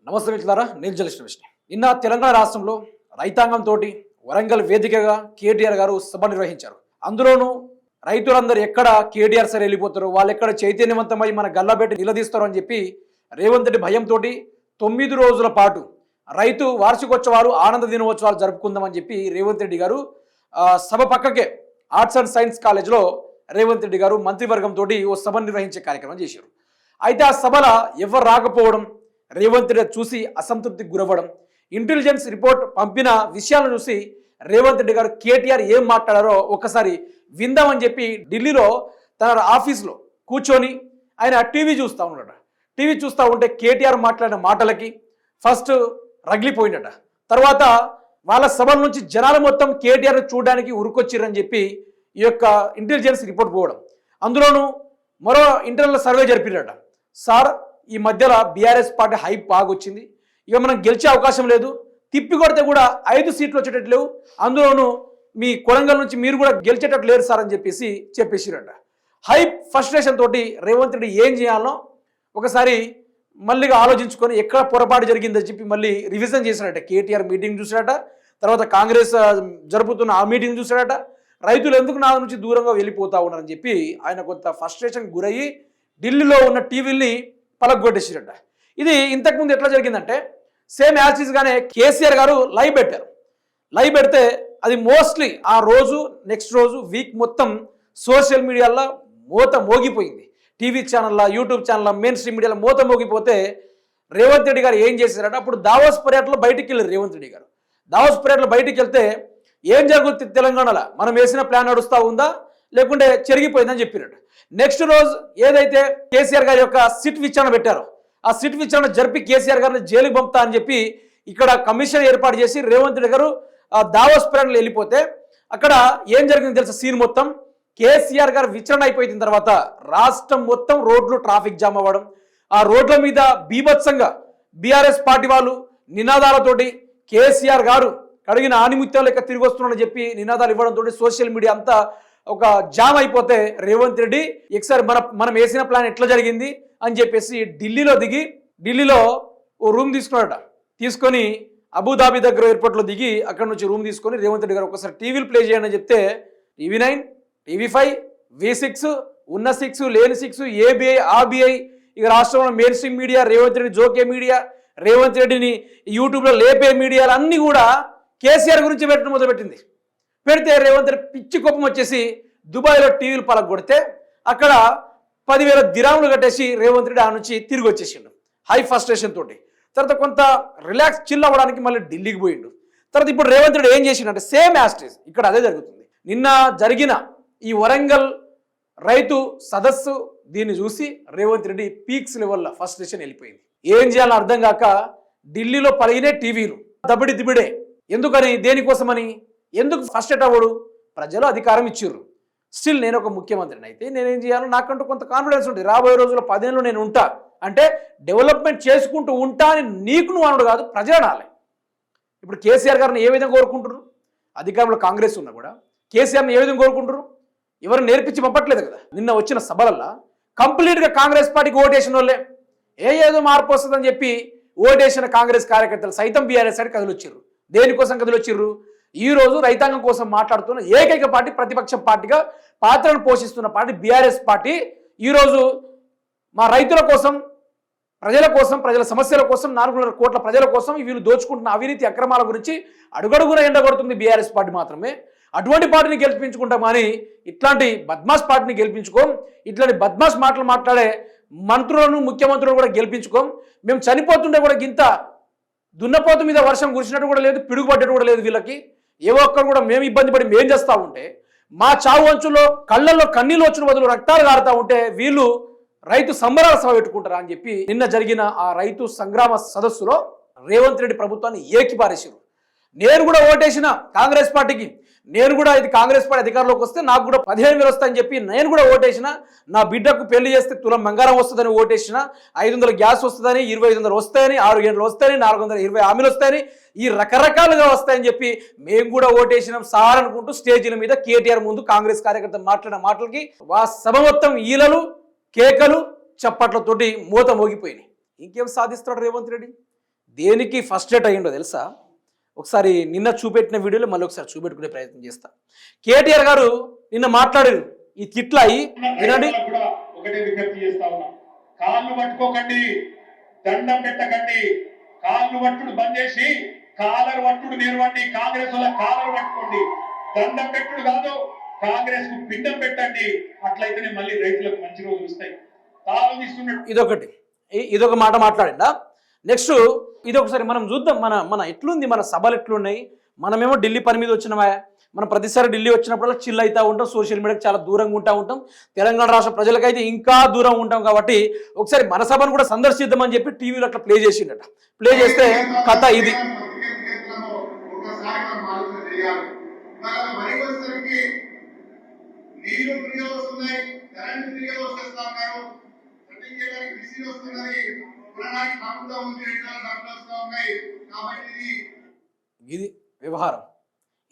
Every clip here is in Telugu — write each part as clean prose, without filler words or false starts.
నమస్తే మిత్రులారా, నేను జర్నలిస్ట్ విష్ణు. నిన్న తెలంగాణ రాష్ట్రంలో రైతాంగంతో వరంగల్ వేదికగా కేటీఆర్ గారు సభ నిర్వహించారు. అందులోనూ రైతులందరూ ఎక్కడ కేటీఆర్ సార్ వెళ్ళిపోతారు, వాళ్ళు ఎక్కడ చైతన్యవంతమై మన గల్లాబెట్టి నిలదీస్తారు అని చెప్పి రేవంత్ రెడ్డి భయంతో 9 రోజుల పాటు రైతు వార్షికోత్సవాలు ఆనంద దినోత్సవాలు జరుపుకుందామని చెప్పి రేవంత్ రెడ్డి గారు సభ పక్కకే ఆర్ట్స్ అండ్ సైన్స్ కాలేజ్లో రేవంత్ రెడ్డి గారు మంత్రివర్గంతో ఓ సభ నిర్వహించే కార్యక్రమం చేశారు. అయితే ఆ సభలో ఎవరు రాకపోవడం, రేవంత్ రెడ్డి చూసి అసంతృప్తికి గురవ్వడం, ఇంటెలిజెన్స్ రిపోర్ట్ పంపిన విషయాలను చూసి రేవంత్ రెడ్డి గారు కేటీఆర్ ఏం మాట్లాడారో ఒకసారి విందామని చెప్పి ఢిల్లీలో తన ఆఫీస్లో కూర్చొని ఆయన టీవీ చూస్తూ ఉన్నాడు. టీవీ చూస్తూ ఉంటే కేటీఆర్ మాట్లాడిన మాటలకి ఫస్ట్ రగిలిపోయినట. తర్వాత వాళ్ళ సభల నుంచి జనాలు మొత్తం కేటీఆర్ చూడడానికి ఉరుకొచ్చిరని చెప్పి ఈ యొక్క ఇంటెలిజెన్స్ రిపోర్ట్ పోవడం, అందులోనూ మరో ఇంటర్నల్ సర్వే జరిపిరట. సార్, ఈ మధ్యలో బీఆర్ఎస్ పార్టీ హైప్ బాగా వచ్చింది, ఇక మనం గెలిచే అవకాశం లేదు, తిప్పి కొడితే కూడా 5 సీట్లు వచ్చేటట్టు లేవు, అందులోనూ మీ కొడంగల్ నుంచి మీరు కూడా గెలిచేటట్టు లేరు సార్ అని చెప్పేసిరట. హైప్ ఫ్రస్ట్రేషన్ తోటి రేవంత్ రెడ్డి ఏం చేయాలో ఒకసారి మళ్ళీగా ఆలోచించుకొని ఎక్కడ పొరపాటు జరిగిందని చెప్పి మళ్ళీ రివిజన్ చేశాడట. కేటీఆర్ మీటింగ్ చూసాడట, తర్వాత కాంగ్రెస్ జరుపుతున్న ఆ మీటింగ్ చూసాడట. రైతులు ఎందుకు నా నుంచి దూరంగా వెళ్ళిపోతా ఉన్నారని చెప్పి ఆయన కొంత ఫ్రస్ట్రేషన్ గురయ్యి ఢిల్లీలో ఉన్న టీవీల్ని పలగొట్టేసిరట. ఇది ఇంతకుముందు ఎట్లా జరిగిందంటే సేమ్ యాసిస్గానే కేసీఆర్ గారు లైవ్ పెట్టారు. లైవ్ పెడితే అది మోస్ట్లీ ఆ రోజు నెక్స్ట్ రోజు వీక్ మొత్తం సోషల్ మీడియాలో మోత మోగిపోయింది. టీవీ ఛానల్లో, యూట్యూబ్ ఛానల్లో, మెయిన్ స్ట్రీమ్ మీడియాలో మోత మోగిపోతే రేవంత్ రెడ్డి గారు ఏం చేశారట, అప్పుడు దావోస్ పర్యటనలో బయటికి వెళ్ళారు రేవంత్ రెడ్డి గారు. దావోస్ పర్యటనలో బయటికి వెళ్తే ఏం జరుగుతుంది తెలంగాణలో, మనం వేసిన ప్లాన్ నడుస్తూ ఉందా లేకుంటే చెరిగిపోయిందని చెప్పినట్టు. నెక్స్ట్ రోజు ఏదైతే కేసీఆర్ గారి యొక్క సిట్ విచారణ పెట్టారో ఆ సిట్ విచారణ జరిపి కేసీఆర్ గారిని జైలుకి పంపుతా అని చెప్పి ఇక్కడ కమిషన్ ఏర్పాటు చేసి రేవంత్ రెడ్డి గారు దావోస్ పర్యటనలో వెళ్ళిపోతే అక్కడ ఏం జరిగింది తెలుసా సీన్ మొత్తం. కేసీఆర్ గారు విచారణ అయిపోయిన తర్వాత రాష్ట్రం మొత్తం రోడ్లు ట్రాఫిక్ జామ్ అవ్వడం, ఆ రోడ్ల మీద బీభత్సంగా బీఆర్ఎస్ పార్టీ వాళ్ళు నినాదాలతోటి కేసీఆర్ గారు కడిగిన ఆనిముత్యం లెక్క తిరిగి వస్తున్నాడని చెప్పి నినాదాలు ఇవ్వడంతో సోషల్ మీడియా అంతా ఒక జామ్ అయిపోతే రేవంత్ రెడ్డి ఒకసారి మనం వేసిన ప్లాన్ ఎట్లా జరిగింది అని చెప్పేసి ఢిల్లీలో దిగి ఢిల్లీలో ఓ రూమ్ తీసుకున్నాడట. తీసుకొని అబుదాబి దగ్గర ఎయిర్పోర్ట్లో దిగి అక్కడ నుంచి రూమ్ తీసుకొని రేవంత్ రెడ్డి గారు ఒకసారి టీవీలు ప్లే చేయండి అని చెప్తే TV9, TV5, V6 ఉన్న 6 లేని 6 ఏబిఐ ఆర్బీఐ ఇక రాష్ట్రంలో main stream media, Revanth Reddy జోకే మీడియా, రేవంత్ రెడ్డిని యూట్యూబ్లో లేపే మీడియాలు అన్నీ కూడా కేసీఆర్ గురించి పెట్టడం మొదలుపెట్టింది. పెడితే రేవంత్ రెడ్డి పిచ్చి కోపం వచ్చేసి దుబాయ్లో టీవీలు పలగొడితే అక్కడ 10,000 దిరాములు కట్టేసి రేవంత్ రెడ్డి ఆ నుంచి తిరిగి వచ్చేసిండు హై ఫ్రస్ట్రేషన్ తోటి. తర్వాత కొంత రిలాక్స్ చిల్ అవ్వడానికి మళ్ళీ ఢిల్లీకి పోయిండు. తర్వాత ఇప్పుడు రేవంత్ రెడ్డి ఏం చేసిండంటే సేమ్ యాస్టేజ్ ఇక్కడ అదే జరుగుతుంది. నిన్న జరిగిన ఈ వరంగల్ రైతు సదస్సు దీన్ని చూసి రేవంత్ రెడ్డి పీక్స్ లెవెల్లో ఫ్రస్ట్రేషన్ వెళ్ళిపోయింది. ఏం చేయాలో అర్థం కాక ఢిల్లీలో పలిగినే టీవీలు దబిడి దిబిడే. ఎందుకని, దేనికోసమని, ఎందుకు ఫ్రస్ట్రేట్ అవ్వడు? ప్రజలు అధికారం ఇచ్చిర్రు. స్టిల్ నేను ఒక ముఖ్యమంత్రిని అయితే నేనేం చేయాలో నాకంటూ కొంత కాన్ఫిడెన్స్ ఉంటుంది. రాబోయే రోజుల్లో 10 ఏళ్ళు నేను ఉంటా అంటే డెవలప్మెంట్ చేసుకుంటూ ఉంటా అని నీకు నువ్వు అనుడు కాదు, ప్రజలు అనాలి. ఇప్పుడు కేసీఆర్ గారిని ఏ విధంగా కోరుకుంటున్నారు? అధికారంలో కాంగ్రెస్ ఉన్నా కూడా కేసీఆర్ని ఏ విధంగా కోరుకుంటారు? ఎవరు నేర్పించి పంపట్లేదు కదా. నిన్న వచ్చిన సభలల్లో కంప్లీట్గా కాంగ్రెస్ పార్టీకి ఓటేసిన వాళ్ళే. ఏదో మార్పు వస్తుందని చెప్పి ఓటేసిన కాంగ్రెస్ కార్యకర్తలు సైతం బీఆర్ఎస్ సైడ్ కదిలొచ్చిర్రు. దేనికోసం కదిలొచ్చిర్రు? ఈరోజు రైతాంగం కోసం మాట్లాడుతున్న ఏకైక పార్టీ, ప్రతిపక్ష పార్టీగా పాత్రను పోషిస్తున్న పార్టీ బీఆర్ఎస్ పార్టీ ఈరోజు మా రైతుల కోసం, ప్రజల కోసం, ప్రజల సమస్యల కోసం, 400 కోట్ల ప్రజల కోసం వీళ్ళు దోచుకుంటున్న అవినీతి అక్రమాల గురించి అడుగడుగున ఎండగొడుతుంది బీఆర్ఎస్ పార్టీ మాత్రమే. అటువంటి పార్టీని గెలిపించుకుంటాం కానీ ఇట్లాంటి బద్మాష్ పార్టీని గెలిపించుకోం. ఇట్లాంటి బద్మాష్ మాటలు మాట్లాడే మంత్రులను, ముఖ్యమంత్రులను కూడా గెలిపించుకోం. మేము చనిపోతుంటే కూడా గింత దున్నపోతు మీద వర్షం కురిసినట్టు కూడా లేదు, పిడుగుపడ్డట్టు కూడా లేదు. వీళ్ళకి ఏ ఒక్కరు కూడా మేము ఇబ్బంది పడి మేం చేస్తూ ఉంటే, మా చావు అంచుల్లో కళ్ళల్లో కన్నీళ్ళు వచ్చిన బదులు రక్తాలు కారుతూ ఉంటే వీళ్ళు రైతు సంబరాల సభ పెట్టుకుంటారా అని చెప్పి నిన్న జరిగిన ఆ రైతు సంగ్రామ సదస్సులో రేవంత్ రెడ్డి ప్రభుత్వాన్ని ఏకిపారేసారు. నేను కూడా ఓటేసిన కాంగ్రెస్ పార్టీకి, నేను కూడా ఇది కాంగ్రెస్ పార్టీ అధికారంలోకి వస్తే నాకు కూడా 15,000 వస్తాయని చెప్పి నేను కూడా ఓటేసిన. నా బిడ్డకు పెళ్లి చేస్తే తులం బంగారం వస్తుందని ఓటేసిన. 500 గ్యాస్ వస్తుందని, 2500 వస్తాయని, 6 గంటలు వస్తాయని, 420 హామీలు వస్తాయని, ఈ రకరకాలుగా వస్తాయని చెప్పి మేము కూడా ఓటేసినాం సార్ అనుకుంటూ స్టేజీల మీద కేటీఆర్ ముందు కాంగ్రెస్ కార్యకర్త మాట్లాడిన మాటలకి ఆ సభ మొత్తం ఈలలు, కేకలు, చప్పట్లతోటి మూత మోగిపోయినాయి. ఇంకేం సాధిస్తాడు రేవంత్ రెడ్డి? దేనికి ఫస్ట్రేట్ అయ్యిండో తెలుసా? ఒకసారి నిన్న చూపెట్టిన వీడియోలో మళ్ళీ ఒకసారి చూపెట్టుకునే ప్రయత్నం చేస్తా. కేటీఆర్ గారు నిన్న మాట్లాడారు ఈ తిట్ల అయి వినండి. ఒకటే విజ్ఞప్తి చేస్తా ఉన్నా, కాళ్ళు పట్టుకోకండి, దండం పెట్టకండి, కాళ్ళు పట్టుడు బంద్ చేసి కాలర్ పట్టుడు నేర్వండి. కాంగ్రెస్ వాళ్ళ కాలర్ పట్టుకోండి, దండం పెట్టుడు కాదు, కాంగ్రెస్ కు పిండం పెట్టండి. అట్లయితేనే మళ్ళీ రైతులకు మంచి రోజులు వస్తాయి. తాళం తీసుకున్నాడు. ఇదొక మాట మాట్లాడిందా. నెక్స్ట్ ఇది ఒకసారి మనం చూద్దాం. మన ఎట్లుంది, మన సభలు ఎట్లున్నాయి. మనమేమో ఢిల్లీ పని మీద వచ్చినామా, మనం ప్రతిసారి ఢిల్లీ వచ్చినప్పుడు చిల్ అవుతూ ఉంటాం, సోషల్ మీడియాకి చాలా దూరంగా ఉంటాం. తెలంగాణ రాష్ట్ర ప్రజలకైతే ఇంకా దూరం ఉంటాం. కాబట్టి ఒకసారి మన సభను కూడా సందర్శిద్దామని చెప్పి టీవీలో అట్లా ప్లే చేసిండట. ప్లే చేస్తే కథ ఇది.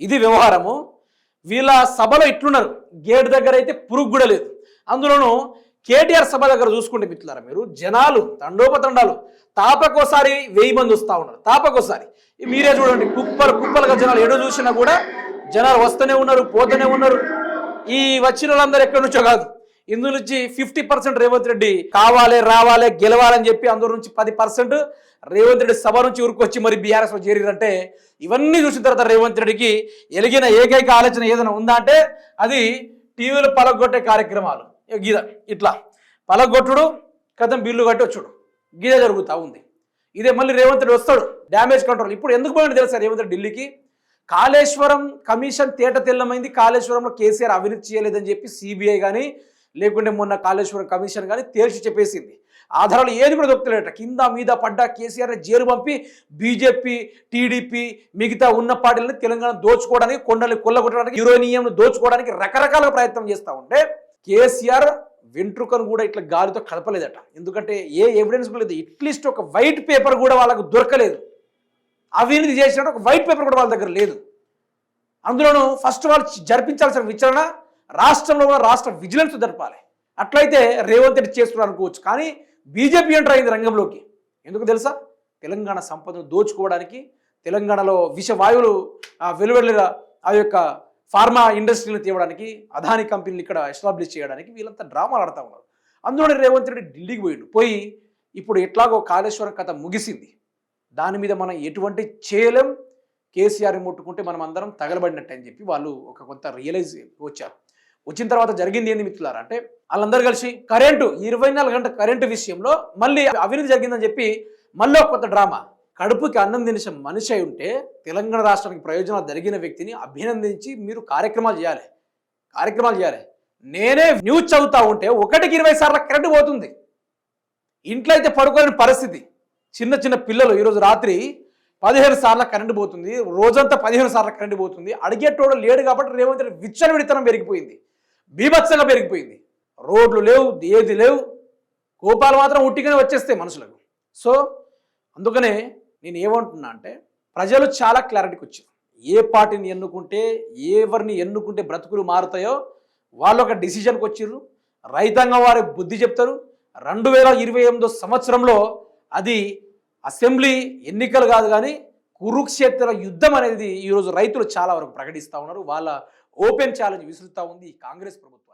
ఇది వ్యవహారము. వీళ్ళ సభలో ఇట్లున్నారు. గేట్ దగ్గర అయితే పురుగు కూడా లేదు. అందులోనూ కేటీఆర్ సభ దగ్గర చూసుకుంటే మిత్రులారా, మీరు జనాలు తండోపతండాలు, తాపకోసారి 1000 మంది వస్తూ ఉన్నారు. తాపకోసారి మీరే చూడండి, కుప్పలుగా జనాలు ఎడో చూసినా కూడా జనాలు వస్తూనే ఉన్నారు, పోతూనే ఉన్నారు. ఈ వచ్చిన వాళ్ళందరూ ఎక్కడి నుంచో కాదు, ఇందులో నుంచి 50% రేవంత్ రెడ్డి రావాలి గెలవాలని చెప్పి అందులో నుంచి 10% రేవంత్ రెడ్డి సభ నుంచి ఊరుకొచ్చి మరి బీఆర్ఎస్ లో చేరిరంటే, ఇవన్నీ చూసిన తర్వాత రేవంత్ రెడ్డికి ఎలిగిన ఏకైక ఆలోచన ఏదైనా ఉందా అంటే అది టీవీలో పలగొట్టే కార్యక్రమాలు. ఇట్లా పలగొట్టుడు, కథం బిల్లు కట్టి వచ్చుడు, గీదే జరుగుతూ ఉంది. ఇదే మళ్ళీ రేవంత్ రెడ్డి వస్తాడు, డ్యామేజ్ కంట్రోల్. ఇప్పుడు ఎందుకు పోయింది తెలుసా రేవంత్ రెడ్డి ఢిల్లీకి? కాళేశ్వరం కమిషన్ తేట తెల్లమైంది, కాళేశ్వరంలో కేసీఆర్ అవినీతి చేయలేదని చెప్పి సిబిఐ కానీ లేకుంటే మొన్న కాళేశ్వరం కమిషన్ కానీ తేల్చి చెప్పేసింది. ఆధారాలు ఏది కూడా దొరుకుతలేట. కింద మీద పడ్డ కేసీఆర్ జైలు పంపి బీజేపీ, టీడీపీ, మిగతా ఉన్న పార్టీలను తెలంగాణ దోచుకోవడానికి, కొండలు కొల్లగొట్టడానికి, యురేనియంను దోచుకోవడానికి రకరకాల ప్రయత్నం చేస్తూ ఉంటే కేసీఆర్ వెంట్రుకను కూడా ఇట్లా గాలితో కలపలేదట. ఎందుకంటే ఏ ఎవిడెన్స్ కూడా లేదు. అట్లీస్ట్ ఒక వైట్ పేపర్ కూడా వాళ్ళకు దొరకలేదు. అవినీతి చేసినట్టు ఒక వైట్ పేపర్ కూడా వాళ్ళ దగ్గర లేదు. అందులోనూ ఫస్ట్ వాళ్ళు జరిపించాల్సిన విచారణ రాష్ట్రంలో కూడా రాష్ట్ర విజిలెన్స్ జరపాలి. అట్లయితే రేవంత్ రెడ్డి చేస్తున్నారు అనుకోవచ్చు. కానీ బీజేపీ ఎంటర్ అయింది రంగంలోకి. ఎందుకు తెలుసా? తెలంగాణ సంపదను దోచుకోవడానికి, తెలంగాణలో విషవాయువులు వెలువెళ్ళగా ఆ యొక్క ఫార్మా ఇండస్ట్రీని తేవడానికి, అదాని కంపెనీలు ఇక్కడ ఎస్టాబ్లిష్ చేయడానికి వీళ్ళంతా డ్రామాలు ఆడుతూ ఉన్నారు. అందులోనే రేవంత్ రెడ్డి ఢిల్లీకి పోయి ఇప్పుడు ఎట్లాగో కాళేశ్వరం కథ ముగిసింది, దాని మీద మనం ఎటువంటి చేయలేం, కేసీఆర్ని ముట్టుకుంటే మనం అందరం తగలబడినట్టు అని చెప్పి వాళ్ళు ఒక కొంత రియలైజ్ వచ్చారు. వచ్చిన తర్వాత జరిగింది ఏంది మిత్రులారా అంటే, వాళ్ళందరూ కలిసి కరెంటు 24 గంటల కరెంటు విషయంలో మళ్ళీ అవినీతి జరిగిందని చెప్పి మళ్ళీ ఒక కొత్త డ్రామా. కడుపుకి అన్నం తినేసే మనిషి అయి ఉంటే తెలంగాణ రాష్ట్రానికి ప్రయోజనాలు జరిగిన వ్యక్తిని అభినందించి మీరు కార్యక్రమాలు చేయాలి. నేనే న్యూస్ చదువుతా ఉంటే 1కి 20 సార్లు కరెంటు పోతుంది. ఇంట్లో అయితే పడుకోలేని పరిస్థితి. చిన్న పిల్లలు ఈరోజు రాత్రి 15 సార్లు కరెంటు పోతుంది, రోజంతా 15 సార్లు కరెంటు పోతుంది. అడిగేటోడు లేడు కాబట్టి రేవంత్ రెడ్డి విచ్చలవిడితనం పెరిగిపోయింది, బీభత్సంగా పెరిగిపోయింది. రోడ్లు లేవు, ఏది లేవు, కోపాలు మాత్రం ఉట్టిగానే వచ్చేస్తాయి మనుషులకు. సో అందుకనే నేను ఏమంటున్నా అంటే, ప్రజలు చాలా క్లారిటీకి వచ్చారు. ఏ పార్టీని ఎన్నుకుంటే, ఎవరిని ఎన్నుకుంటే బ్రతుకులు మారుతాయో వాళ్ళు ఒక డిసిషన్కి వచ్చిర్రు. రైతాంగం వారి బుద్ధి చెప్తారు. 2028 సంవత్సరంలో అది అసెంబ్లీ ఎన్నికలు కాదు కానీ కురుక్షేత్ర యుద్ధం అనేది ఈరోజు రైతులు చాలా వరకు ప్రకటిస్తూ ఉన్నారు. వాళ్ళ ఓపెన్ ఛాలెంజ్ విసురుతూ ఉంది ఈ కాంగ్రెస్ ప్రభుత్వం.